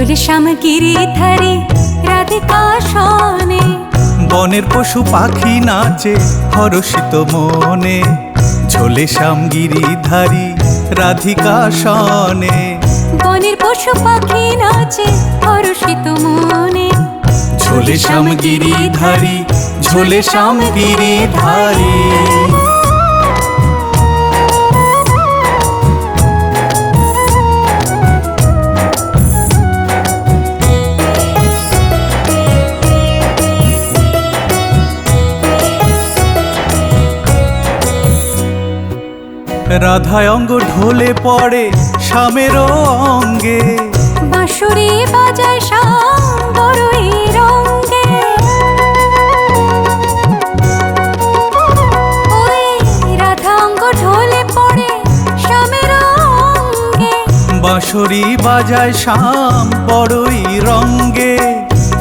ঝোলে শ্যাম গিরিধারী রাধিকা শনে, বনের পশু পাখি নাচে হরষিত মনে। ঝোলে শ্যাম গিরিধারী রাধিকা শনে, বনের পশু পাখি নাচে হরষিত মনে। ঝোলে শ্যাম গিরিধারী, ঝোলে শ্যাম গিরিধারী। রাধায় অঙ্গ ঢোলে পড়ে শ্যামের অঙ্গে, বাঁশুরি বাজায় শ্যাম বড়ই রঙ্গে। ওই রাধা অঙ্গ ঢোলে পড়ে শ্যামের অঙ্গে, বাঁশরি বাজায় শ্যাম বড়ই রঙ্গে।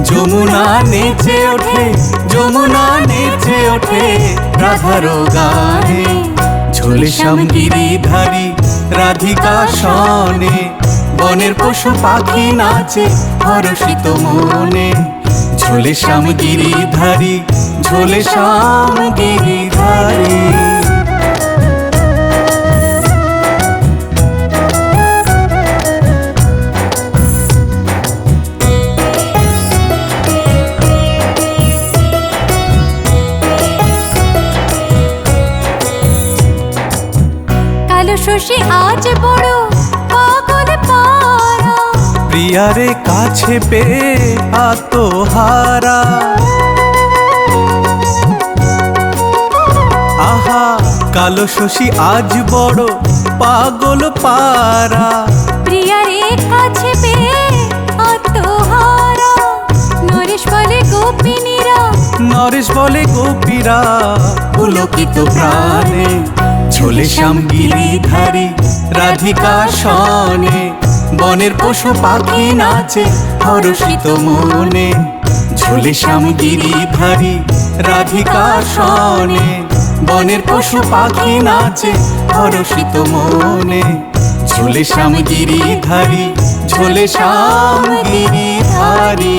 যমুনা নেচে ওঠে, যমুনা নেচে ওঠে রাধার গানে। ঝোলে শ্যাম গিরিধারী রাধিকা শনে, বনের পশু পাখি নাচে হরষিত মনে। ঝোলে শ্যাম গিরিধারী, ঝোলে শ্যাম গিরিধারী। কালো শশী আজ বড় পাগল পারা, প্রিয়ারে কাছে পেয়ে আত্মহারা। আহা কালো শশী আজ বড় পাগল পারা, প্রিয়ারে কাছে পেয়ে আত্মহারা। নরেশ বলে গোপিনীরা, নরেশ বলে গোপীরা পুলকিত প্রাণে। ঝোলে শ্যাম গিরিধারী রাধিকা শনে, বনের পশু পাখি নাচে হরষিত মনে। ঝোলে শ্যাম গিরিধারী রাধিকা শনে, বনের পশু পাখি নাচে হরষিত মনে। ঝোলে শ্যাম গিরিধারী, ঝোলে শ্যাম গিরিধারী।